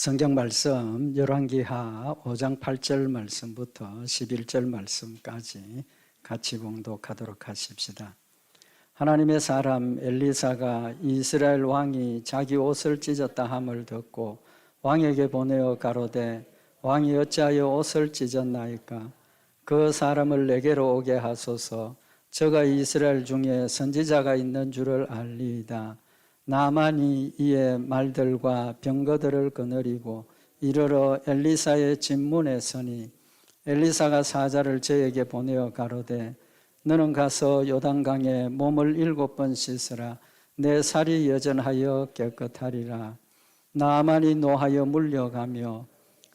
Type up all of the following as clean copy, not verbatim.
성경 말씀 열왕기하 5장 8절 말씀부터 11절 말씀까지 같이 봉독하도록 하십시다. 하나님의 사람 엘리사가 이스라엘 왕이 자기 옷을 찢었다 함을 듣고 왕에게 보내어 가로되 왕이 어찌하여 옷을 찢었나이까? 그 사람을 내게로 오게 하소서. 저가 이스라엘 중에 선지자가 있는 줄을 알리이다. 나만이 이에 말들과 병거들을 거느리고 이르러 엘리사의 집문에 서니 엘리사가 사자를 저에게 보내어 가로되 너는 가서 요단강에 몸을 7번 씻으라. 내 살이 여전하여 깨끗하리라. 나만이 노하여 물려가며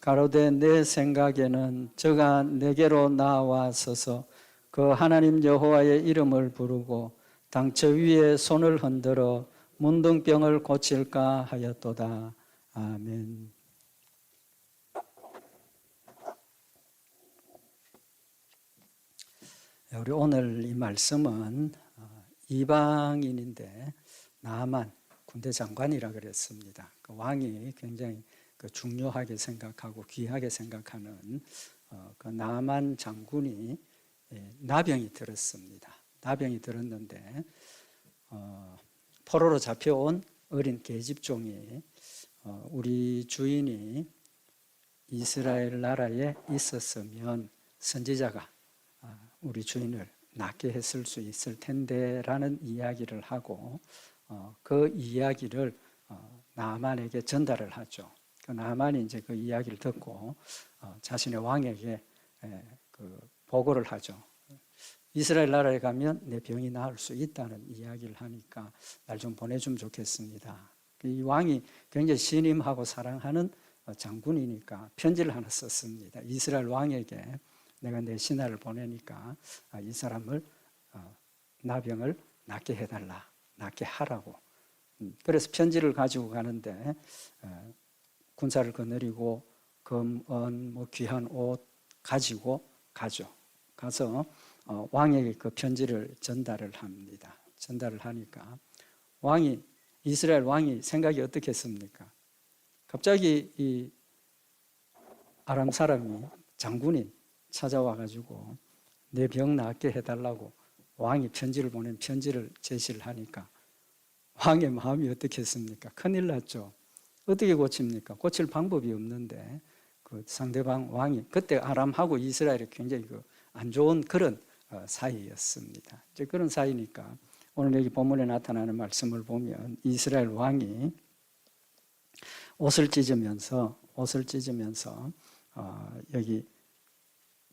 가로되 내 생각에는 저가 내게로 나와서서 그 하나님 여호와의 이름을 부르고 당처 위에 손을 흔들어 문둥병을 고칠까 하였도다. 아멘. 우리 오늘 이 말씀은 이방인인데 나만 군대 장관이라 그랬습니다. 그 왕이 굉장히 중요하게 생각하고 귀하게 생각하는 그 나만 장군이 나병이 들었습니다. 나병이 들었는데 포로로 잡혀온 어린 계집종이 우리 주인이 이스라엘 나라에 있었으면 선지자가 우리 주인을 낫게 했을 수 있을 텐데 라는 이야기를 하고 그 이야기를 나만에게 전달을 하죠. 그 나만이 이제 그 이야기를 듣고 자신의 왕에게 그 보고를 하죠. 이스라엘 나라에 가면 내 병이 나을 수 있다는 이야기를 하니까 날 좀 보내주면 좋겠습니다. 이 왕이 굉장히 신임하고 사랑하는 장군이니까 편지를 하나 썼습니다. 이스라엘 왕에게 내가 내 신하를 보내니까 이 사람을 나병을 낫게 해달라, 낫게 하라고. 그래서 편지를 가지고 가는데 군사를 거느리고 금, 은, 귀한 옷 가지고 가죠. 가서 왕에게 그 편지를 전달을 합니다. 전달을 하니까 이스라엘 왕이 생각이 어떻겠습니까? 갑자기 이 아람 사람이 장군이 찾아와가지고 내 병 낫게 해달라고 왕이 편지를 보낸 편지를 제시를 하니까 왕의 마음이 어떻겠습니까? 큰일 났죠. 어떻게 고칩니까? 고칠 방법이 없는데 그 상대방 왕이 그때 아람하고 이스라엘이 굉장히 안 좋은 그런 사이였습니다. 이제 그런 사이니까 오늘 여기 본문에 나타나는 말씀을 보면 이스라엘 왕이 옷을 찢으면서 여기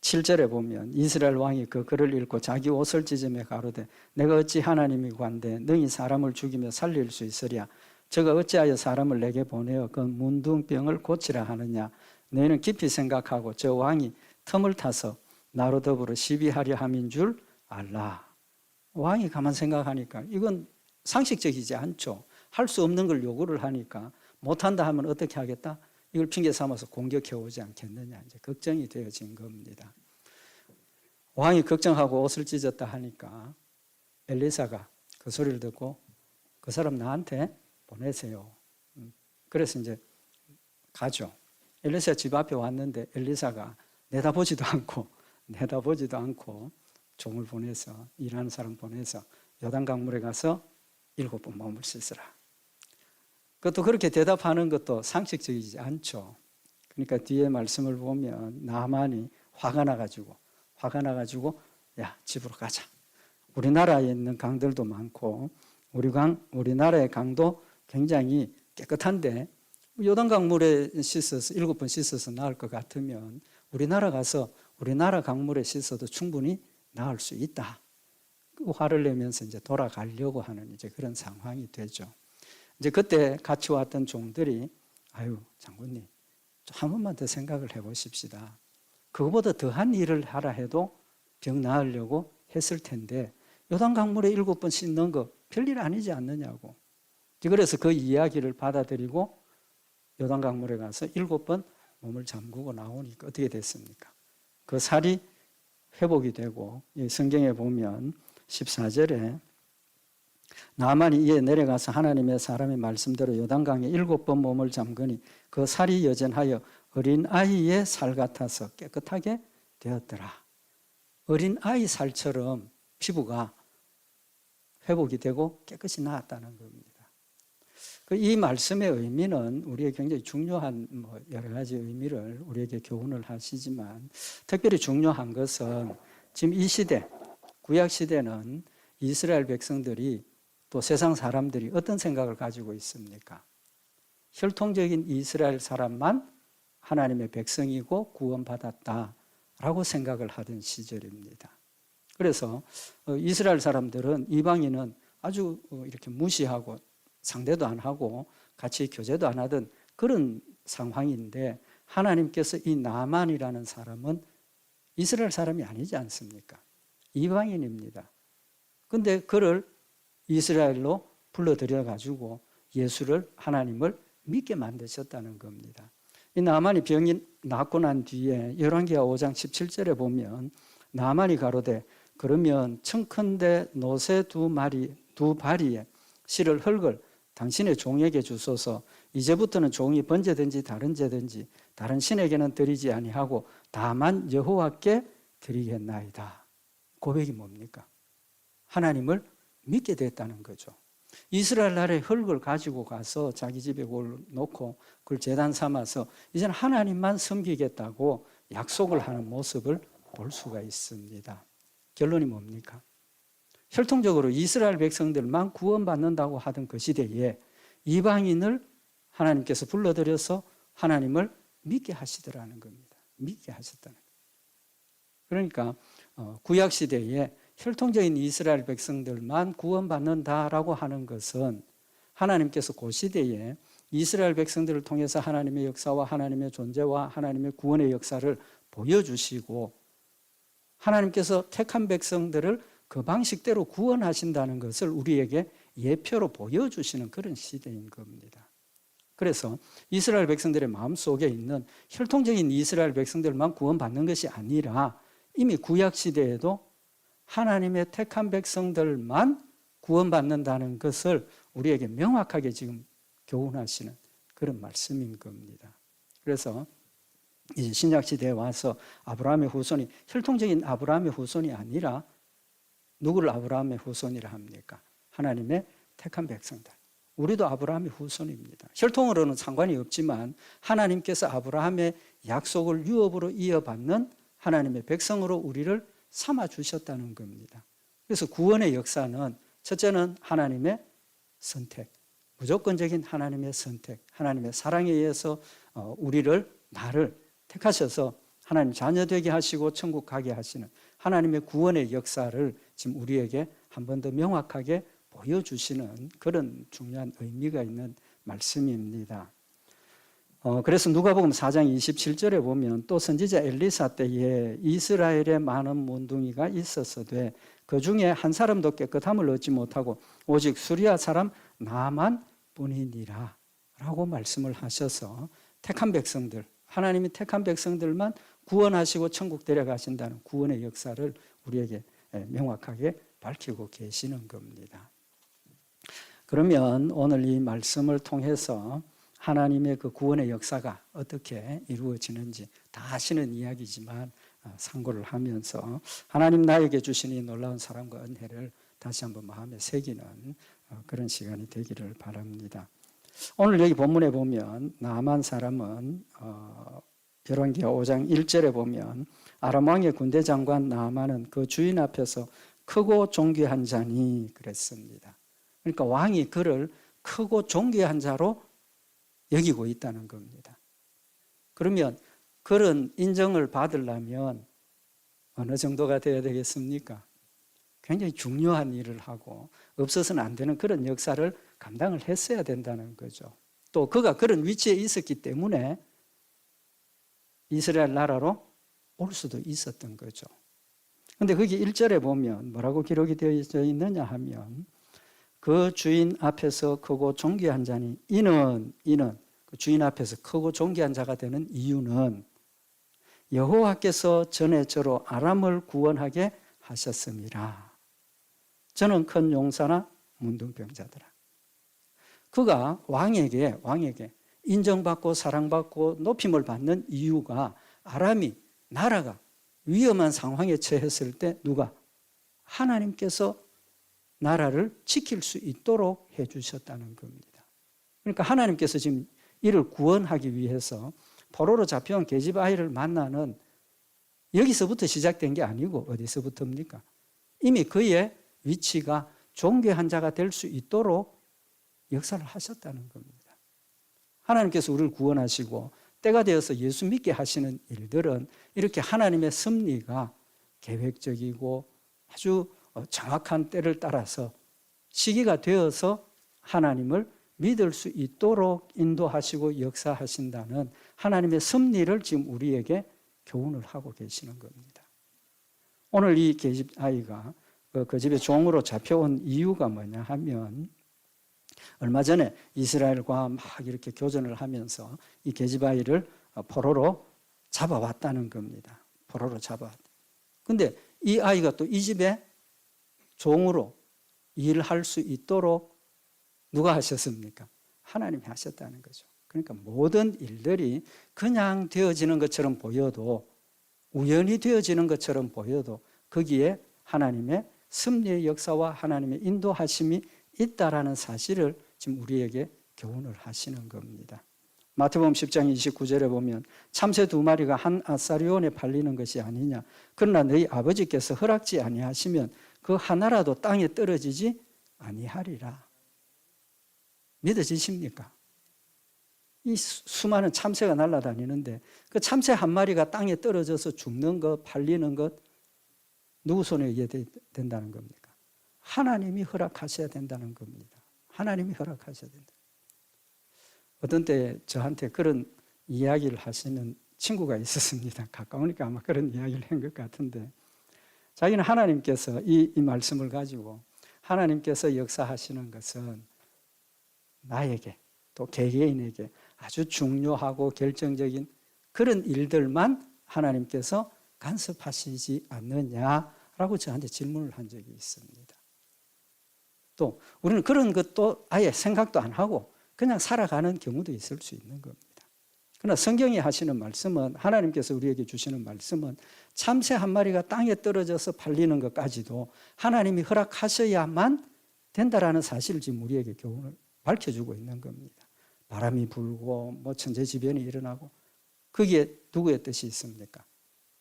7절에 보면 이스라엘 왕이 그 글을 읽고 자기 옷을 찢으며 가로되 내가 어찌 하나님이고 한데 능히 사람을 죽이며 살릴 수 있으랴. 저가 어찌하여 사람을 내게 보내어 그 문둥병을 고치라 하느냐. 너희는 깊이 생각하고 저 왕이 틈을 타서 나로 더불어 시비하려 함인 줄 알라. 왕이 가만 생각하니까 이건 상식적이지 않죠. 할 수 없는 걸 요구를 하니까 못한다 하면 어떻게 하겠다? 이걸 핑계 삼아서 공격해 오지 않겠느냐. 이제 걱정이 되어진 겁니다. 왕이 걱정하고 옷을 찢었다 하니까 엘리사가 그 소리를 듣고 그 사람 나한테 보내세요. 그래서 이제 가죠. 엘리사 집 앞에 왔는데 엘리사가 내다보지도 않고 종을 보내서 일하는 사람 보내서 요단강물에 가서 7번 몸을 씻으라. 그것도 그렇게 대답하는 것도 상식적이지 않죠. 그러니까 뒤에 말씀을 보면 나만이 화가 나가지고 야 집으로 가자. 우리나라에 있는 강들도 많고 우리나라의 강도 굉장히 깨끗한데 요단강 물에 씻어서 7번 씻어서 나을 것 같으면 우리나라 가서 우리나라 강물에 씻어도 충분히 나을 수 있다. 화를 내면서 이제 돌아가려고 하는 이제 그런 상황이 되죠. 이제 그때 같이 왔던 종들이 아유 장군님 한 번만 더 생각을 해보십시다. 그거보다 더한 일을 하라 해도 병 나으려고 했을 텐데 요단강물에 7번 씻는 거 별일 아니지 않느냐고. 그래서 그 이야기를 받아들이고 요단강물에 가서 7번 몸을 잠그고 나오니까 어떻게 됐습니까? 그 살이 회복이 되고 성경에 보면 14절에 나만이 이에 내려가서 하나님의 사람의 말씀대로 요단강에 7번 몸을 잠그니 그 살이 여전하여 어린아이의 살 같아서 깨끗하게 되었더라. 어린아이 살처럼 피부가 회복이 되고 깨끗이 나았다는 겁니다. 이 말씀의 의미는 우리에게 굉장히 중요한 여러 가지 의미를 우리에게 교훈을 하시지만 특별히 중요한 것은 지금 이 시대, 구약 시대는 이스라엘 백성들이 또 세상 사람들이 어떤 생각을 가지고 있습니까? 혈통적인 이스라엘 사람만 하나님의 백성이고 구원받았다라고 생각을 하던 시절입니다. 그래서 이스라엘 사람들은 이방인은 아주 이렇게 무시하고 상대도 안 하고 같이 교제도 안 하던 그런 상황인데 하나님께서 이 나만이라는 사람은 이스라엘 사람이 아니지 않습니까? 이방인입니다. 근데 그를 이스라엘로 불러들여 가지고 예수를 하나님을 믿게 만드셨다는 겁니다. 이 나만이 병이 낫고 난 뒤에 열왕기하 5장 17절에 보면 나만이 가로되 그러면 청컨대 노새 두 바리에 실을 흙을 당신의 종에게 주소서. 이제부터는 종이 번제든지 다른 제든지 다른 신에게는 드리지 아니하고 다만 여호와께 드리겠나이다. 고백이 뭡니까? 하나님을 믿게 됐다는 거죠. 이스라엘 나라의 흙을 가지고 가서 자기 집에 놓고 그걸 제단 삼아서 이제는 하나님만 섬기겠다고 약속을 하는 모습을 볼 수가 있습니다. 결론이 뭡니까? 혈통적으로 이스라엘 백성들만 구원받는다고 하던 그 시대에 이방인을 하나님께서 불러들여서 하나님을 믿게 하시더라는 겁니다. 믿게 하셨다는 거예요. 그러니까 구약 시대에 혈통적인 이스라엘 백성들만 구원받는다라고 하는 것은 하나님께서 그 시대에 이스라엘 백성들을 통해서 하나님의 역사와 하나님의 존재와 하나님의 구원의 역사를 보여주시고 하나님께서 택한 백성들을 그 방식대로 구원하신다는 것을 우리에게 예표로 보여주시는 그런 시대인 겁니다. 그래서 이스라엘 백성들의 마음속에 있는 혈통적인 이스라엘 백성들만 구원받는 것이 아니라 이미 구약 시대에도 하나님의 택한 백성들만 구원받는다는 것을 우리에게 명확하게 지금 교훈하시는 그런 말씀인 겁니다. 그래서 이제 신약 시대에 와서 아브라함의 후손이 혈통적인 아브라함의 후손이 아니라 누구를 아브라함의 후손이라 합니까? 하나님의 택한 백성들. 우리도 아브라함의 후손입니다. 혈통으로는 상관이 없지만 하나님께서 아브라함의 약속을 유업으로 이어받는 하나님의 백성으로 우리를 삼아 주셨다는 겁니다. 그래서 구원의 역사는 첫째는 하나님의 선택, 무조건적인 하나님의 선택, 하나님의 사랑에 의해서 나를 택하셔서 하나님 자녀 되게 하시고 천국 가게 하시는 하나님의 구원의 역사를 지금 우리에게 한 번 더 명확하게 보여주시는 그런 중요한 의미가 있는 말씀입니다. 그래서 누가복음 4장 27절에 보면 또 선지자 엘리사 때에 이스라엘에 많은 문둥이가 있었으되 그 중에 한 사람도 깨끗함을 얻지 못하고 오직 수리아 사람 나만 뿐이니라 라고 말씀을 하셔서 택한 백성들, 하나님이 택한 백성들만 구원하시고 천국 데려가신다는 구원의 역사를 우리에게 명확하게 밝히고 계시는 겁니다. 그러면 오늘 이 말씀을 통해서 하나님의 그 구원의 역사가 어떻게 이루어지는지 다 아시는 이야기지만 상고를 하면서 하나님 나에게 주신 이 놀라운 사랑과 은혜를 다시 한번 마음에 새기는 그런 시간이 되기를 바랍니다. 오늘 여기 본문에 보면 나만 사람은 열왕기하 5장 1절에 보면 아람 왕의 군대 장관 나만은 그 주인 앞에서 크고 존귀한 자니 그랬습니다. 그러니까 왕이 그를 크고 존귀한 자로 여기고 있다는 겁니다. 그러면 그런 인정을 받으려면 어느 정도가 되어야 되겠습니까? 굉장히 중요한 일을 하고 없어서는 안 되는 그런 역사를 감당을 했어야 된다는 거죠. 또 그가 그런 위치에 있었기 때문에 이스라엘 나라로 올 수도 있었던 거죠. 그런데 거기 1절에 보면 뭐라고 기록이 되어 있느냐 하면 그 주인 앞에서 크고 존귀한 자니 이는 그 주인 앞에서 크고 존귀한 자가 되는 이유는 여호와께서 전에 저로 아람을 구원하게 하셨음이라. 저는 큰 용사나 문둥병자더라. 그가 왕에게 인정받고 사랑받고 높임을 받는 이유가 아람이 나라가 위험한 상황에 처했을 때 누가 하나님께서 나라를 지킬 수 있도록 해주셨다는 겁니다. 그러니까 하나님께서 지금 이를 구원하기 위해서 포로로 잡혀온 계집 아이를 만나는 여기서부터 시작된 게 아니고 어디서부터입니까? 이미 그의 위치가 존귀한 자가 될 수 있도록 역사를 하셨다는 겁니다. 하나님께서 우리를 구원하시고 때가 되어서 예수 믿게 하시는 일들은 이렇게 하나님의 섭리가 계획적이고 아주 정확한 때를 따라서 시기가 되어서 하나님을 믿을 수 있도록 인도하시고 역사하신다는 하나님의 섭리를 지금 우리에게 교훈을 하고 계시는 겁니다. 오늘 이 계집 아이가 그 집에 종으로 잡혀온 이유가 뭐냐 하면 얼마 전에 이스라엘과 막 이렇게 교전을 하면서 이 계집 아이를 포로로 잡아왔다는 겁니다. 포로로 잡아왔다. 근데 이 아이가 또 이 집에 종으로 일할 수 있도록 누가 하셨습니까? 하나님이 하셨다는 거죠. 그러니까 모든 일들이 그냥 되어지는 것처럼 보여도 우연히 되어지는 것처럼 보여도 거기에 하나님의 섭리의 역사와 하나님의 인도하심이 있다라는 사실을 지금 우리에게 교훈을 하시는 겁니다. 마태복음 10장 29절에 보면 참새 2마리가 한 아사리온에 팔리는 것이 아니냐. 그러나 너희 아버지께서 허락지 아니하시면 그 하나라도 땅에 떨어지지 아니하리라. 믿어지십니까? 이 수많은 참새가 날아다니는데 그 참새 한 마리가 땅에 떨어져서 죽는 것, 팔리는 것 누구 손에 의해 된다는 겁니까? 하나님이 허락하셔야 된다는 겁니다. 하나님이 허락하셔야 된다. 어떤 때 저한테 그런 이야기를 하시는 친구가 있었습니다. 가까우니까 아마 그런 이야기를 한 것 같은데 자기는 하나님께서 이 말씀을 가지고 하나님께서 역사하시는 것은 나에게 또 개개인에게 아주 중요하고 결정적인 그런 일들만 하나님께서 간섭하시지 않느냐라고 저한테 질문을 한 적이 있습니다. 또 우리는 그런 것도 아예 생각도 안 하고 그냥 살아가는 경우도 있을 수 있는 겁니다. 그러나 성경이 하시는 말씀은 하나님께서 우리에게 주시는 말씀은 참새 한 마리가 땅에 떨어져서 팔리는 것까지도 하나님이 허락하셔야만 된다라는 사실을 지금 우리에게 교훈을 밝혀주고 있는 겁니다. 바람이 불고 뭐 천재지변이 일어나고 거기에 누구의 뜻이 있습니까?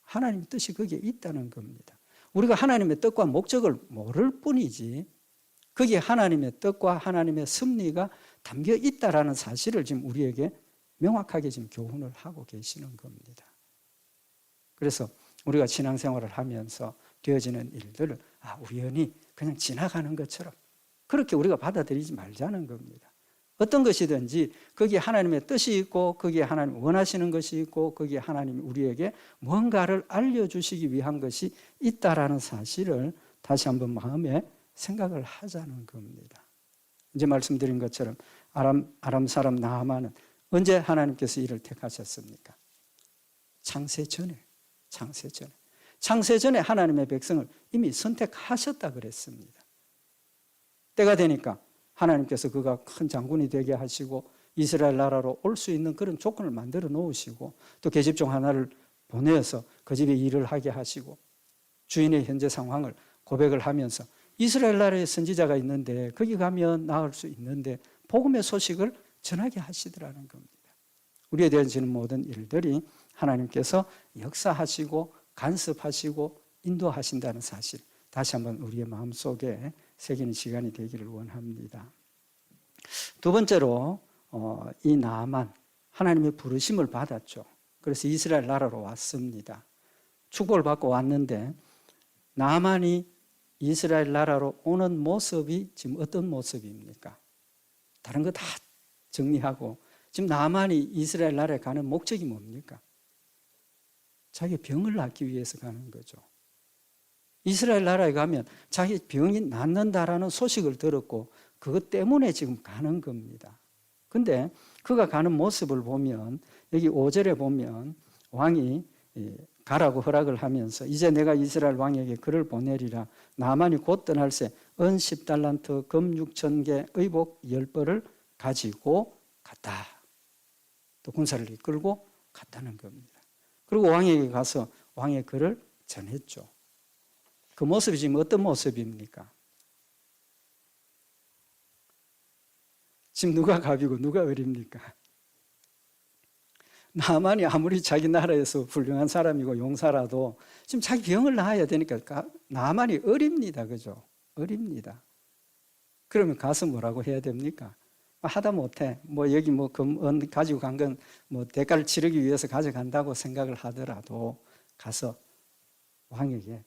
하나님의 뜻이 거기에 있다는 겁니다. 우리가 하나님의 뜻과 목적을 모를 뿐이지 거기에 하나님의 뜻과 하나님의 섭리가 담겨 있다라는 사실을 지금 우리에게 명확하게 지금 교훈을 하고 계시는 겁니다. 그래서 우리가 신앙생활을 하면서 되어지는 일들을 우연히 그냥 지나가는 것처럼 그렇게 우리가 받아들이지 말자는 겁니다. 어떤 것이든지 거기에 하나님의 뜻이 있고 거기에 하나님 원하시는 것이 있고 거기에 하나님이 우리에게 뭔가를 알려주시기 위한 것이 있다라는 사실을 다시 한번 마음에 생각을 하자는 겁니다. 이제 말씀드린 것처럼 아람 사람 나아만은 언제 하나님께서 이를 택하셨습니까? 창세 전에 하나님의 백성을 이미 선택하셨다 그랬습니다. 때가 되니까 하나님께서 그가 큰 장군이 되게 하시고 이스라엘 나라로 올 수 있는 그런 조건을 만들어 놓으시고 또 계집종 하나를 보내어서 그 집에 일을 하게 하시고 주인의 현재 상황을 고백을 하면서 이스라엘 나라에 선지자가 있는데 거기 가면 나을 수 있는데 복음의 소식을 전하게 하시더라는 겁니다. 우리에 대해지는 모든 일들이 하나님께서 역사하시고 간섭하시고 인도하신다는 사실 다시 한번 우리의 마음속에 새기는 시간이 되기를 원합니다. 두 번째로 이 나아만 하나님의 부르심을 받았죠. 그래서 이스라엘 나라로 왔습니다. 축복을 받고 왔는데 나아만이 이스라엘 나라로 오는 모습이 지금 어떤 모습입니까? 다른 거 다 정리하고 지금 나아만이 이스라엘 나라에 가는 목적이 뭡니까? 자기 병을 낫기 위해서 가는 거죠. 이스라엘 나라에 가면 자기 병이 낫는다라는 소식을 들었고 그것 때문에 지금 가는 겁니다. 근데 그가 가는 모습을 보면 여기 5절에 보면 왕이 가라고 허락을 하면서 이제 내가 이스라엘 왕에게 글을 보내리라. 나만이 곧 떠날새 은 10달란트, 금 6,000개, 의복 10벌을 가지고 갔다. 또 군사를 이끌고 갔다는 겁니다. 그리고 왕에게 가서 왕의 글을 전했죠. 그 모습이 지금 어떤 모습입니까? 지금 누가 갑이고 누가 을입니까? 나만이 아무리 자기 나라에서 훌륭한 사람이고 용사라도 지금 자기 병을 나아야 되니까 나만이 을입니다. 그죠? 을입니다. 그러면 가서 뭐라고 해야 됩니까? 하다 못해. 여기 금 가지고 간 건 대가를 치르기 위해서 가져간다고 생각을 하더라도 가서 왕에게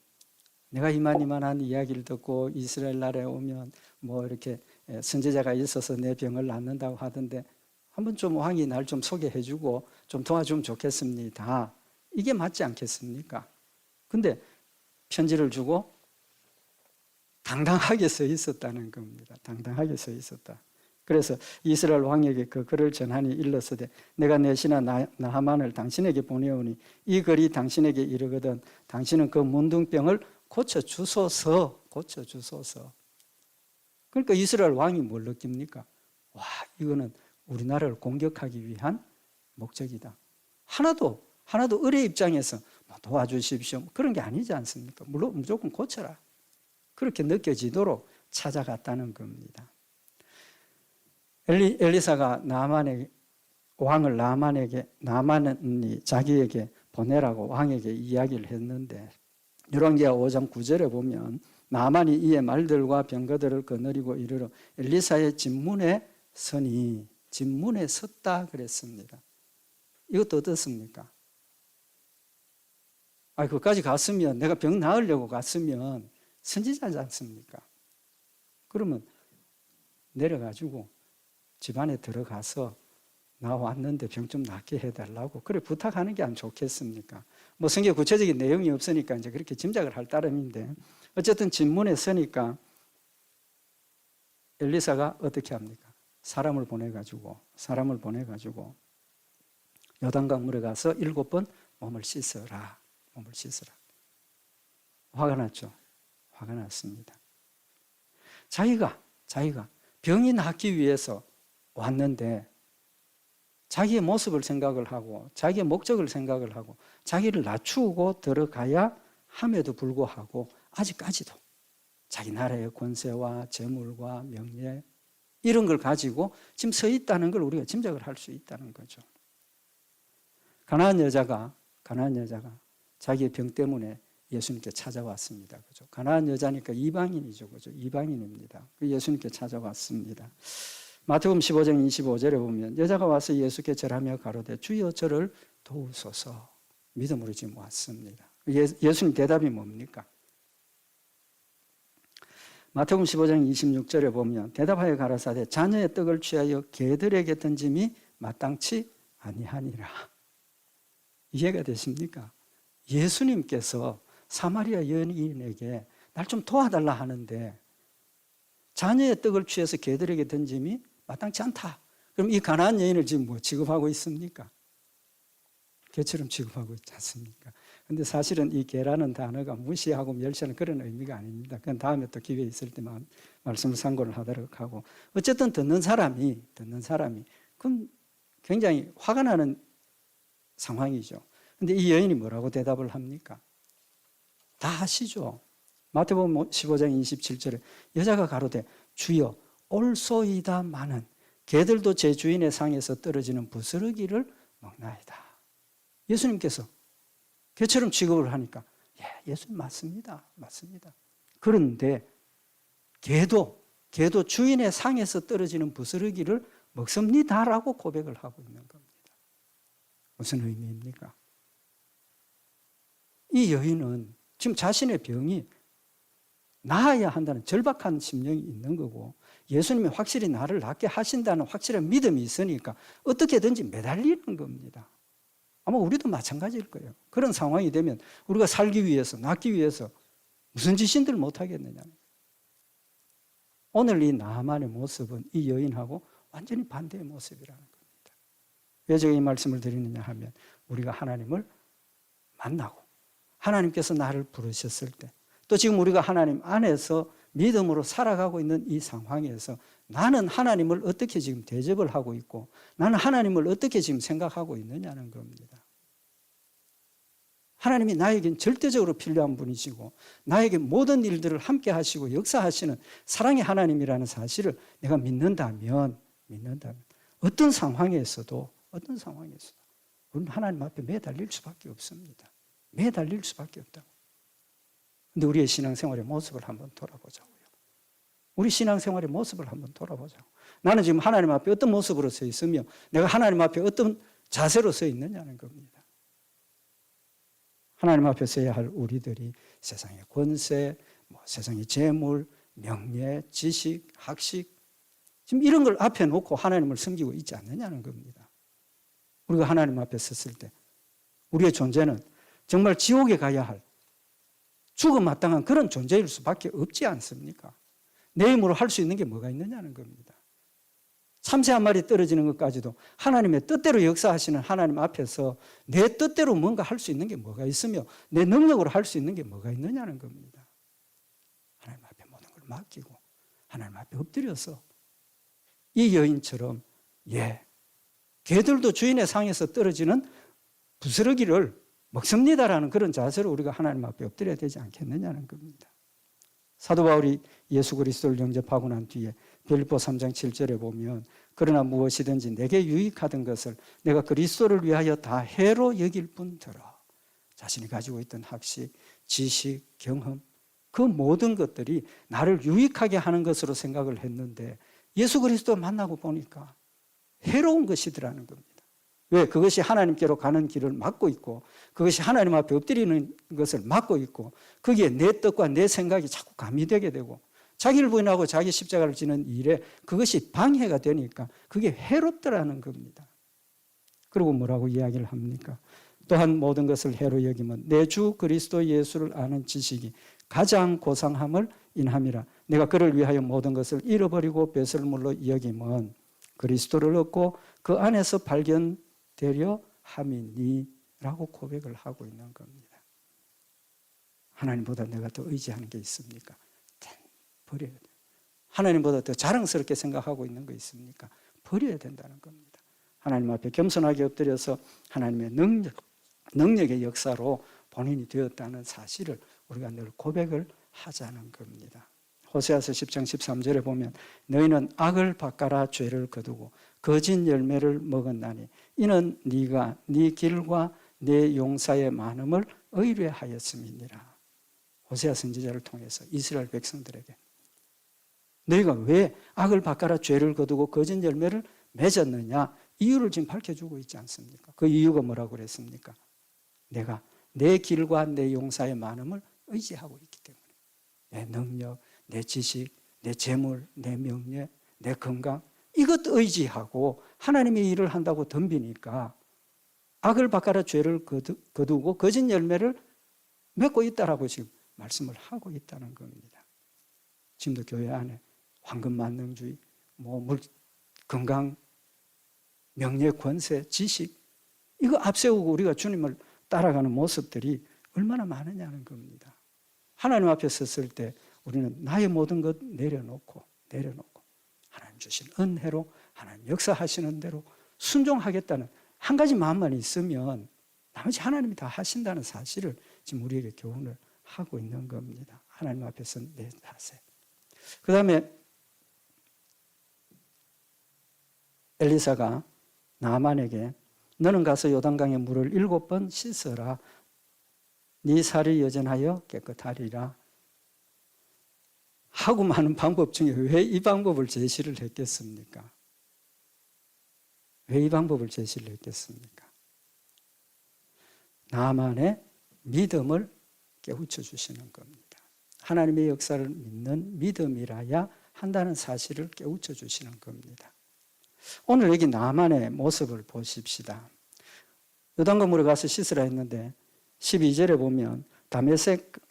내가 이만한 이야기를 듣고 이스라엘 나라에 오면 이렇게 선지자가 있어서 내 병을 낫는다고 하던데 한번 좀 왕이 날 좀 소개해주고 좀 도와주면 좋겠습니다. 이게 맞지 않겠습니까? 근데 편지를 주고 당당하게 서 있었다는 겁니다. 당당하게 서 있었다. 그래서 이스라엘 왕에게 그 글을 전하니 일렀으되 내가 내 신하 나하만을 당신에게 보내오니 이 글이 당신에게 이르거든 당신은 그 문둥병을 고쳐주소서. 그러니까 이스라엘 왕이 뭘 느낍니까? 와, 이거는 우리나라를 공격하기 위한 목적이다. 하나도 을의 입장에서 도와주십시오. 그런 게 아니지 않습니까? 물론 무조건 고쳐라. 그렇게 느껴지도록 찾아갔다는 겁니다. 엘리사가 나만이 자기에게 보내라고 왕에게 이야기를 했는데 열왕기하 5장 9절에 보면 나만이 이의 말들과 병거들을 거느리고 이르러 엘리사의 진문에 서니 진문에 섰다 그랬습니다. 이것도 어떻습니까? 그까지 갔으면 내가 병 나으려고 갔으면 선지자지 않습니까? 그러면 내려가지고 집안에 들어가서 나 왔는데 병 좀 낫게 해달라고 그래 부탁하는 게 안 좋겠습니까? 성경 구체적인 내용이 없으니까 이제 그렇게 짐작을 할 따름인데 어쨌든 진문에 서니까 엘리사가 어떻게 합니까? 사람을 보내가지고 요단강 물에 가서 7번 몸을 씻어라. 화가 났죠. 화가 났습니다. 자기가 병이 낫기 위해서 왔는데 자기의 모습을 생각을 하고 자기의 목적을 생각을 하고 자기를 낮추고 들어가야 함에도 불구하고 아직까지도 자기 나라의 권세와 재물과 명예 이런 걸 가지고 지금 서 있다는 걸 우리가 짐작을 할 수 있다는 거죠. 가나안 여자가 자기의 병 때문에 예수님께 찾아왔습니다. 그죠? 가나안 여자니까 이방인이죠. 그죠? 이방인입니다. 예수님께 찾아왔습니다. 마태복음 15장 25절에 보면 여자가 와서 예수께 절하며 가로되 주여 저를 도우소서. 믿음으로 지금 왔습니다. 예수님 대답이 뭡니까? 마태복음 15장 26절에 보면 대답하여 가라사대 자녀의 떡을 취하여 개들에게 던짐이 마땅치 아니하니라. 이해가 되십니까? 예수님께서 사마리아 여인에게 날 좀 도와달라 하는데 자녀의 떡을 취해서 개들에게 던짐이 마땅치 않다. 그럼 이 가나안 여인을 지금 취급하고 있습니까? 개처럼 취급하고 있지 않습니까? 근데 사실은 이 개라는 단어가 무시하고 멸시하는 그런 의미가 아닙니다. 그건 다음에 또 기회 있을 때만 말씀을 상고를 하도록 하고 어쨌든 듣는 사람이 그건 굉장히 화가 나는 상황이죠. 근데 이 여인이 뭐라고 대답을 합니까? 다 아시죠? 마태복음 15장 27절에 여자가 가로되 주여 올소이다마는 개들도 제 주인의 상에서 떨어지는 부스러기를 먹나이다. 예수님께서 개처럼 취급을 하니까 예수님 맞습니다. 그런데 개도 주인의 상에서 떨어지는 부스러기를 먹습니다라고 고백을 하고 있는 겁니다. 무슨 의미입니까? 이 여인은 지금 자신의 병이 나아야 한다는 절박한 심령이 있는 거고 예수님이 확실히 나를 낫게 하신다는 확실한 믿음이 있으니까 어떻게든지 매달리는 겁니다. 아마 우리도 마찬가지일 거예요. 그런 상황이 되면 우리가 살기 위해서, 낫기 위해서 무슨 짓인들 못하겠느냐. 오늘 이 나만의 모습은 이 여인하고 완전히 반대의 모습이라는 겁니다. 왜 제가 이 말씀을 드리느냐 하면 우리가 하나님을 만나고 하나님께서 나를 부르셨을 때 또 지금 우리가 하나님 안에서 믿음으로 살아가고 있는 이 상황에서 나는 하나님을 어떻게 지금 대접을 하고 있고 나는 하나님을 어떻게 지금 생각하고 있느냐는 겁니다. 하나님이 나에겐 절대적으로 필요한 분이시고 나에게 모든 일들을 함께 하시고 역사하시는 사랑의 하나님이라는 사실을 내가 믿는다면 어떤 상황에서도 우리는 하나님 앞에 매달릴 수밖에 없습니다. 매달릴 수밖에 없다고. 그런데 우리의 신앙생활의 모습을 한번 돌아보자고요. 우리 신앙생활의 모습을 한번 돌아보자고. 나는 지금 하나님 앞에 어떤 모습으로 서 있으며 내가 하나님 앞에 어떤 자세로 서 있느냐는 겁니다. 하나님 앞에 서야 할 우리들이 세상의 권세, 세상의 재물, 명예, 지식, 학식 지금 이런 걸 앞에 놓고 하나님을 섬기고 있지 않느냐는 겁니다. 우리가 하나님 앞에 섰을 때 우리의 존재는 정말 지옥에 가야 할 죽음 마땅한 그런 존재일 수밖에 없지 않습니까? 내 힘으로 할 수 있는 게 뭐가 있느냐는 겁니다. 참새 한 마리 떨어지는 것까지도 하나님의 뜻대로 역사하시는 하나님 앞에서 내 뜻대로 뭔가 할 수 있는 게 뭐가 있으며 내 능력으로 할 수 있는 게 뭐가 있느냐는 겁니다. 하나님 앞에 모든 걸 맡기고 하나님 앞에 엎드려서 이 여인처럼 개들도 주인의 상에서 떨어지는 부스러기를 먹습니다라는 그런 자세로 우리가 하나님 앞에 엎드려야 되지 않겠느냐는 겁니다. 사도 바울이 예수 그리스도를 영접하고 난 뒤에 빌립보 3장 7절에 보면 그러나 무엇이든지 내게 유익하던 것을 내가 그리스도를 위하여 다 해로 여길 뿐더러 자신이 가지고 있던 학식, 지식, 경험 그 모든 것들이 나를 유익하게 하는 것으로 생각을 했는데 예수 그리스도 만나고 보니까 해로운 것이더라는 겁니다. 왜? 그것이 하나님께로 가는 길을 막고 있고 그것이 하나님 앞에 엎드리는 것을 막고 있고 거기에 내 뜻과 내 생각이 자꾸 가미되게 되고 자기를 부인하고 자기 십자가를 지는 일에 그것이 방해가 되니까 그게 해롭더라는 겁니다. 그리고 뭐라고 이야기를 합니까? 또한 모든 것을 해로 여기면 내 주 그리스도 예수를 아는 지식이 가장 고상함을 인함이라. 내가 그를 위하여 모든 것을 잃어버리고 배설물로 여기면 그리스도를 얻고 그 안에서 발견되려 함이니라고 고백을 하고 있는 겁니다. 하나님보다 내가 더 의지하는 게 있습니까? 버려야 돼요. 하나님보다 더 자랑스럽게 생각하고 있는 거 있습니까? 버려야 된다는 겁니다. 하나님 앞에 겸손하게 엎드려서 하나님의 능력의 역사로 본인이 되었다는 사실을 우리가 늘 고백을 하자는 겁니다. 호세아서 10장 13절에 보면 너희는 악을 바꿔라 죄를 거두고 거짓 열매를 먹었나니 이는 네가 네 길과 네 용사의 많음을 의뢰하였음이니라. 호세아 선지자를 통해서 이스라엘 백성들에게 너희가 왜 악을 바꿔라 죄를 거두고 거짓 열매를 맺었느냐 이유를 지금 밝혀주고 있지 않습니까? 그 이유가 뭐라고 그랬습니까? 내가 내 길과 내 용사의 많음을 의지하고 있기 때문에 내 능력, 내 지식, 내 재물, 내 명예, 내 건강 이것도 의지하고 하나님의 일을 한다고 덤비니까 악을 바꿔라 죄를 거두고 거짓 열매를 맺고 있다라고 지금 말씀을 하고 있다는 겁니다. 지금도 교회 안에 황금만능주의, 건강, 명예, 권세, 지식 이거 앞세우고 우리가 주님을 따라가는 모습들이 얼마나 많으냐는 겁니다. 하나님 앞에 섰을 때 우리는 나의 모든 것 내려놓고 하나님 주신 은혜로 하나님 역사하시는 대로 순종하겠다는 한 가지 마음만 있으면 나머지 하나님이 다 하신다는 사실을 지금 우리에게 교훈을 하고 있는 겁니다. 하나님 앞에서 내 자세. 그 다음에 엘리사가 나아만에게 너는 가서 요단강의 물을 7번 씻어라. 네 살이 여전하여 깨끗하리라. 하고 많은 방법 중에 왜 이 방법을 제시를 했겠습니까? 왜 이 방법을 제시를 했겠습니까? 나만의 믿음을 깨우쳐 주시는 겁니다. 하나님의 역사를 믿는 믿음이라야 한다는 사실을 깨우쳐 주시는 겁니다. 오늘 여기 나만의 모습을 보십시다. 요단강 물에 가서 씻으라 했는데 12절에 보면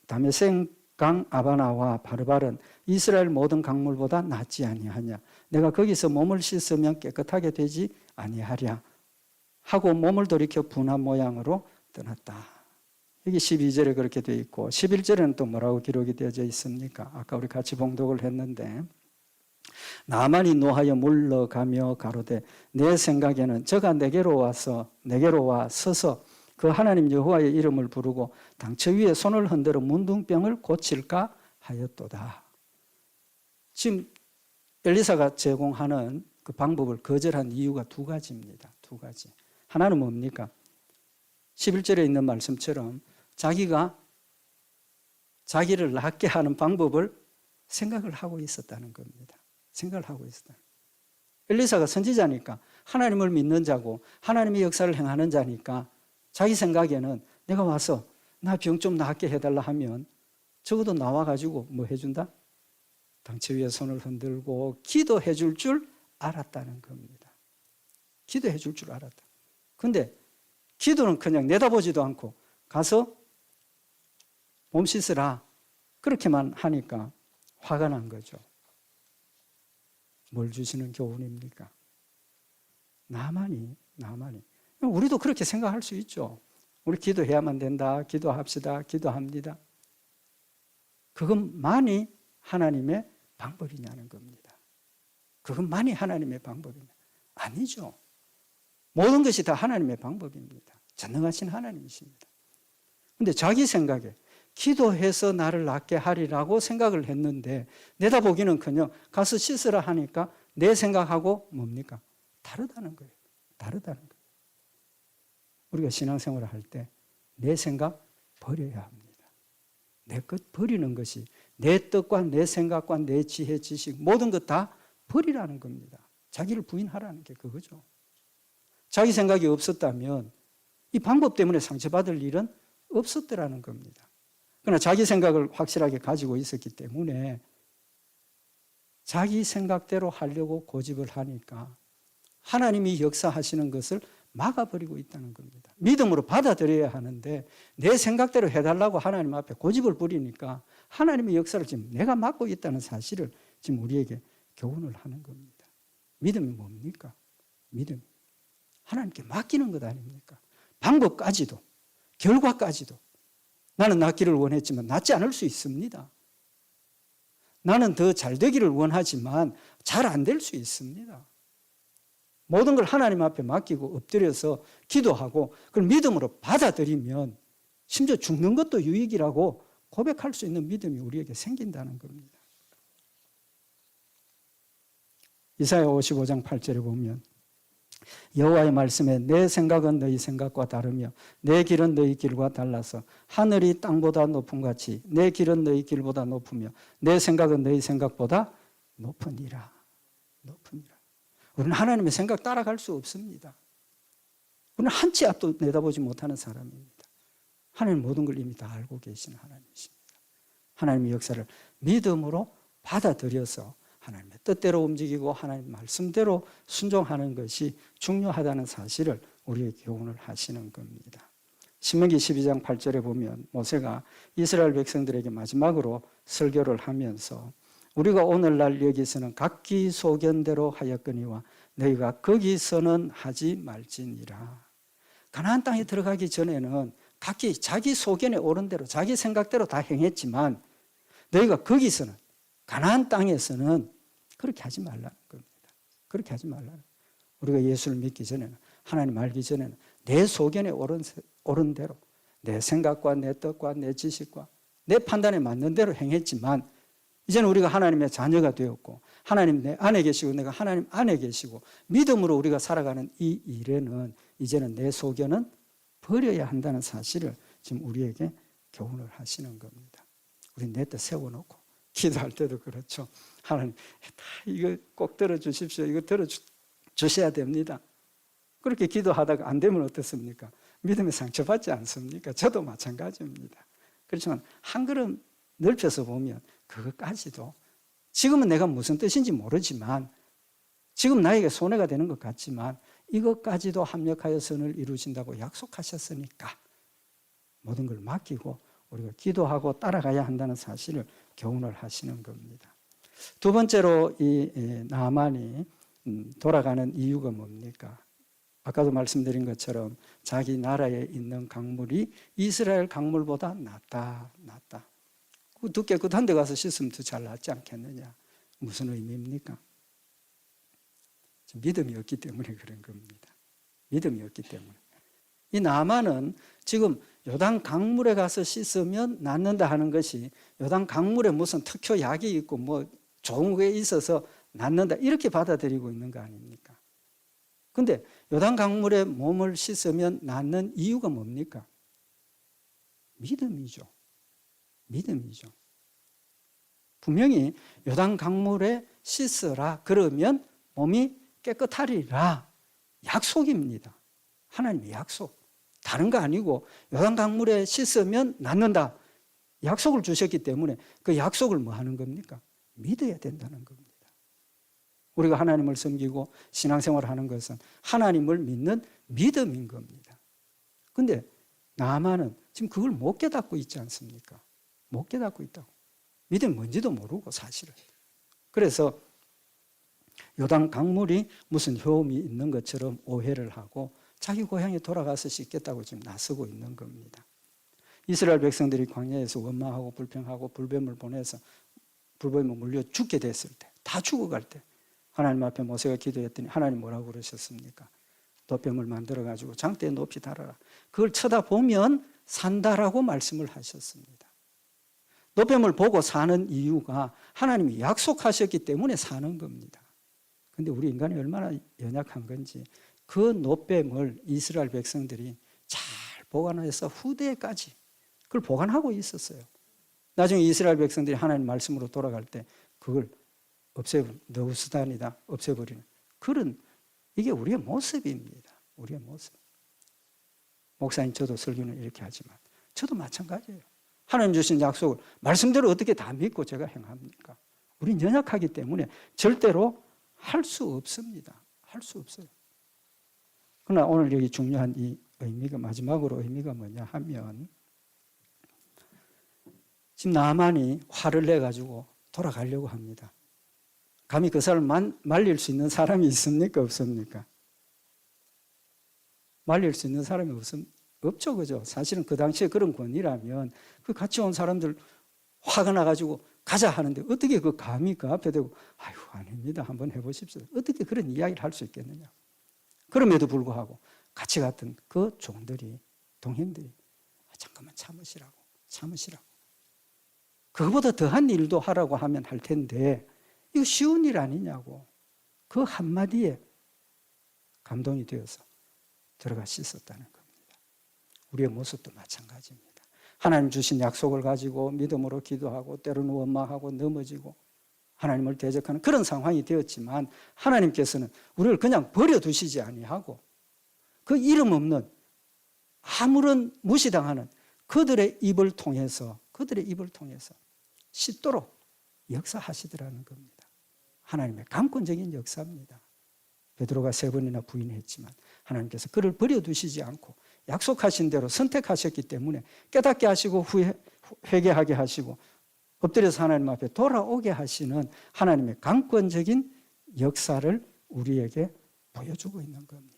다메섹강 아바나와 바르발은 이스라엘 모든 강물보다 낫지 아니하냐. 내가 거기서 몸을 씻으면 깨끗하게 되지 아니하랴 하고 몸을 돌이켜 분한 모양으로 떠났다. 여기 12절에 그렇게 되어 있고 11절에는 또 뭐라고 기록이 되어져 있습니까? 아까 우리 같이 봉독을 했는데 나만이 노하여 물러가며 가로되 내 생각에는 저가 내게로 와 서서 그 하나님 여호와의 이름을 부르고 당처 위에 손을 흔들어 문둥병을 고칠까 하였도다. 지금 엘리사가 제공하는 그 방법을 거절한 이유가 두 가지입니다. 두 가지. 하나는 뭡니까? 11절에 있는 말씀처럼 자기가 자기를 낫게 하는 방법을 생각을 하고 있었다는 겁니다. 생각을 하고 있었다. 엘리사가 선지자니까 하나님을 믿는 자고 하나님의 역사를 행하는 자니까 자기 생각에는 내가 와서 나 병 좀 낫게 해달라 하면 적어도 나와가지고 뭐 해준다? 당처 위에 손을 흔들고 기도해 줄 줄 알았다는 겁니다. 기도해 줄 줄 알았다. 근데 기도는 그냥 내다보지도 않고 가서 몸 씻으라 그렇게만 하니까 화가 난 거죠. 뭘 주시는 교훈입니까? 나만이. 우리도 그렇게 생각할 수 있죠. 우리 기도해야만 된다. 기도합시다. 기도합니다. 그것만이 하나님의 방법이냐는 겁니다. 그것만이 하나님의 방법이냐? 아니죠. 모든 것이 다 하나님의 방법입니다. 전능하신 하나님이십니다. 그런데 자기 생각에 기도해서 나를 낫게 하리라고 생각을 했는데 내다보기는커녕 가서 씻으라 하니까 내 생각하고 뭡니까? 다르다는 거예요. 다르다는 거예요. 우리가 신앙생활을 할 때 내 생각 버려야 합니다. 내 것 버리는 것이 내 뜻과 내 생각과 내 지혜, 지식 모든 것 다 버리라는 겁니다. 자기를 부인하라는 게 그거죠. 자기 생각이 없었다면 이 방법 때문에 상처받을 일은 없었더라는 겁니다. 그러나 자기 생각을 확실하게 가지고 있었기 때문에 자기 생각대로 하려고 고집을 하니까 하나님이 역사하시는 것을 막아버리고 있다는 겁니다. 믿음으로 받아들여야 하는데 내 생각대로 해달라고 하나님 앞에 고집을 부리니까 하나님의 역사를 지금 내가 막고 있다는 사실을 지금 우리에게 교훈을 하는 겁니다. 믿음이 뭡니까? 믿음. 하나님께 맡기는 것 아닙니까? 방법까지도 결과까지도 나는 낫기를 원했지만 낫지 않을 수 있습니다. 나는 더 잘 되기를 원하지만 잘 안 될 수 있습니다. 모든 걸 하나님 앞에 맡기고 엎드려서 기도하고 그걸 믿음으로 받아들이면 심지어 죽는 것도 유익이라고 고백할 수 있는 믿음이 우리에게 생긴다는 겁니다. 이사야 55장 8절에 보면 여호와의 말씀에 내 생각은 너희 생각과 다르며 내 길은 너희 길과 달라서 하늘이 땅보다 높음 같이 내 길은 너희 길보다 높으며 내 생각은 너희 생각보다 높으니라. 우리는 하나님의 생각 따라갈 수 없습니다. 우리는 한 치 앞도 내다보지 못하는 사람입니다. 하나님 모든 걸 이미 다 알고 계시는 하나님이십니다. 하나님의 역사를 믿음으로 받아들여서 하나님의 뜻대로 움직이고 하나님 말씀대로 순종하는 것이 중요하다는 사실을 우리에게 교훈을 하시는 겁니다. 신명기 12장 8절에 보면 모세가 이스라엘 백성들에게 마지막으로 설교를 하면서 우리가 오늘날 여기서는 각기 소견대로 하였거니와 너희가 거기서는 하지 말지니라. 가나안 땅에 들어가기 전에는 각기 자기 소견에 옳은 대로 자기 생각대로 다 행했지만 너희가 거기서는 가나안 땅에서는 그렇게 하지 말라는 겁니다. 그렇게 하지 말라는. 우리가 예수를 믿기 전에는 하나님 알기 전에는 내 소견에 옳은 대로 내 생각과 내 뜻과 내 지식과 내 판단에 맞는 대로 행했지만 이제는 우리가 하나님의 자녀가 되었고 하나님 내 안에 계시고 내가 하나님 안에 계시고 믿음으로 우리가 살아가는 이 일에는 이제는 내 소견은 버려야 한다는 사실을 지금 우리에게 교훈을 하시는 겁니다. 우리 내 뜻 세워놓고 기도할 때도 그렇죠. 하나님 이거 꼭 들어주십시오. 이거 들어주셔야 됩니다. 그렇게 기도하다가 안 되면 어떻습니까? 믿음에 상처받지 않습니까? 저도 마찬가지입니다. 그렇지만 한 걸음 넓혀서 보면 그것까지도 지금은 내가 무슨 뜻인지 모르지만 지금 나에게 손해가 되는 것 같지만 이것까지도 합력하여 선을 이루신다고 약속하셨으니까 모든 걸 맡기고 우리가 기도하고 따라가야 한다는 사실을 교훈을 하시는 겁니다. 두 번째로 이 나아만이 돌아가는 이유가 뭡니까? 아까도 말씀드린 것처럼 자기 나라에 있는 강물이 이스라엘 강물보다 낫다. 더 깨끗한 데 가서 씻으면 더 잘 낫지 않겠느냐. 무슨 의미입니까? 믿음이 없기 때문에 그런 겁니다. 믿음이 없기 때문에. 이 나만은 지금 요단 강물에 가서 씻으면 낫는다 하는 것이 요단 강물에 무슨 특효 약이 있고 뭐 좋은 게 있어서 낫는다 이렇게 받아들이고 있는 거 아닙니까? 근데 요단 강물에 몸을 씻으면 낫는 이유가 뭡니까? 믿음이죠. 분명히 요단 강물에 씻으라 그러면 몸이 깨끗하리라. 약속입니다. 하나님의 약속. 다른 거 아니고 요단 강물에 씻으면 낫는다. 약속을 주셨기 때문에 그 약속을 뭐 하는 겁니까? 믿어야 된다는 겁니다. 우리가 하나님을 섬기고 신앙생활을 하는 것은 하나님을 믿는 믿음인 겁니다. 근데 나만은 지금 그걸 못 깨닫고 있지 않습니까? 못 깨닫고 있다고. 믿음이 뭔지도 모르고 사실은. 그래서 요단 강물이 무슨 효험이 있는 것처럼 오해를 하고 자기 고향에 돌아가서 씻겠다고 지금 나서고 있는 겁니다. 이스라엘 백성들이 광야에서 원망하고 불평하고 불뱀을 보내서 불뱀을 물려 죽게 됐을 때, 다 죽어갈 때 하나님 앞에 모세가 기도했더니 하나님 뭐라고 그러셨습니까? 돛뱀을 만들어가지고 장대에 높이 달아라. 그걸 쳐다보면 산다라고 말씀을 하셨습니다. 돛뱀을 보고 사는 이유가 하나님이 약속하셨기 때문에 사는 겁니다. 그런데 우리 인간이 얼마나 연약한 건지 그 돛뱀을 이스라엘 백성들이 잘 보관해서 후대까지 그걸 보관하고 있었어요. 나중에 이스라엘 백성들이 하나님 말씀으로 돌아갈 때 그걸 없애버리는, 너우스단이다, 없애버리는 그런, 이게 우리의 모습입니다. 우리의 모습. 목사님, 저도 설교는 이렇게 하지만 저도 마찬가지예요. 하나님 주신 약속을 말씀대로 어떻게 다 믿고 제가 행합니까? 우린 연약하기 때문에 절대로 할 수 없습니다. 할 수 없어요. 그러나 오늘 여기 중요한 이 의미가, 마지막으로 의미가 뭐냐 하면, 지금 나만이 화를 내가지고 돌아가려고 합니다. 감히 그 사람을 말릴 수 있는 사람이 있습니까? 없습니까? 말릴 수 있는 사람이 없죠. 그죠? 사실은 그 당시에 그런 권위라면 그 같이 온 사람들 화가 나가지고 가자 하는데 어떻게 그 감히 그 앞에 대고 아유 아닙니다. 한번 해보십시오. 어떻게 그런 이야기를 할 수 있겠느냐. 그럼에도 불구하고 같이 갔던 그 종들이, 동행들이 잠깐만 참으시라고. 그거보다 더한 일도 하라고 하면 할 텐데 이거 쉬운 일 아니냐고. 그 한마디에 감동이 되어서 들어가 씻었다는 겁니다. 우리의 모습도 마찬가지입니다. 하나님 주신 약속을 가지고 믿음으로 기도하고 때로는 원망하고 넘어지고 하나님을 대적하는 그런 상황이 되었지만 하나님께서는 우리를 그냥 버려두시지 아니하고 그 이름 없는 아무런 무시당하는 그들의 입을 통해서 씻도록 역사하시더라는 겁니다. 하나님의 강권적인 역사입니다. 베드로가 3번이나 부인했지만 하나님께서 그를 버려두시지 않고 약속하신 대로 선택하셨기 때문에 깨닫게 하시고 회개하게 하시고 엎드려서 하나님 앞에 돌아오게 하시는 하나님의 강권적인 역사를 우리에게 보여주고 있는 겁니다.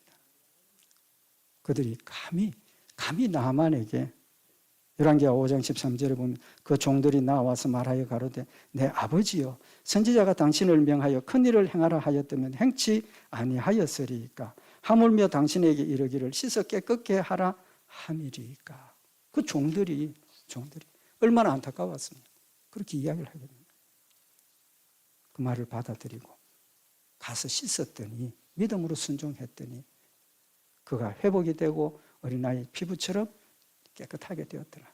그들이 감히 나만에게 열왕기하 5장 13절에 보면 그 종들이 나와서 말하여 가로되 내 아버지여 선지자가 당신을 명하여 큰일을 행하라 하였다면 행치 아니하였으리이까 하물며 당신에게 이르기를 씻어 깨끗게 하라 함이리이까. 그 종들이 얼마나 안타까웠습니까? 그렇게 이야기를 하거든요. 그 말을 받아들이고 가서 씻었더니 믿음으로 순종했더니 그가 회복이 되고 어린아이 피부처럼 깨끗하게 되었더라.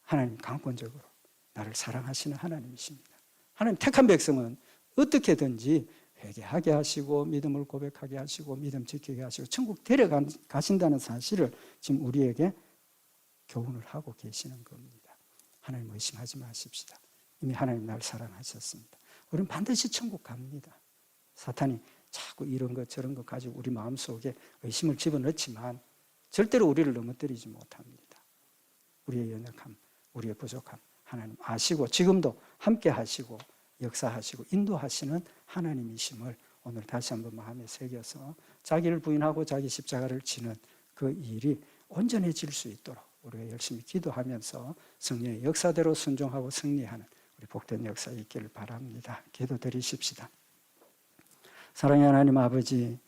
하나님 강권적으로 나를 사랑하시는 하나님이십니다. 하나님 택한 백성은 어떻게든지 회개하게 하시고 믿음을 고백하게 하시고 믿음 지키게 하시고 천국 데려가신다는 사실을 지금 우리에게 교훈을 하고 계시는 겁니다. 하나님 의심하지 마십시다. 이미 하나님 날 사랑하셨습니다. 우리는 반드시 천국 갑니다. 사탄이 자꾸 이런 것 저런 것 가지고 우리 마음속에 의심을 집어넣지만 절대로 우리를 넘어뜨리지 못합니다. 우리의 연약함, 우리의 부족함 하나님 아시고 지금도 함께 하시고 역사하시고 인도하시는 하나님이심을 오늘 다시 한번 마음에 새겨서 자기를 부인하고 자기 십자가를 지는 그 일이 온전해질 수 있도록 우리가 열심히 기도하면서 성령의 역사대로 순종하고 승리하는 우리 복된 역사 있기를 바랍니다. 기도드리십시다. 사랑의 하나님 아버지,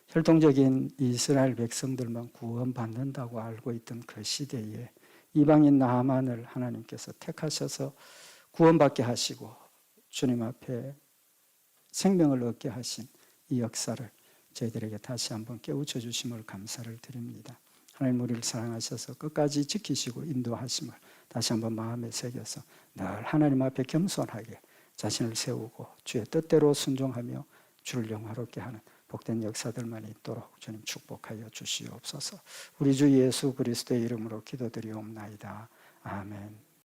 혈통적인 이스라엘 백성들만 구원받는다고 알고 있던 그 시대에 이방인 나아만을 하나님께서 택하셔서 구원받게 하시고 주님 앞에 생명을 얻게 하신 이 역사를 저희들에게 다시 한번 깨우쳐 주심을 감사를 드립니다. 하나님 우리를 사랑하셔서 끝까지 지키시고 인도하심을 다시 한번 마음에 새겨서 늘 하나님 앞에 겸손하게 자신을 세우고 주의 뜻대로 순종하며 주를 영화롭게 하는 복된 역사들만 있도록 주님 축복하여 주시옵소서. 우리 주 예수 그리스도의 이름으로 기도드리옵나이다. 아멘.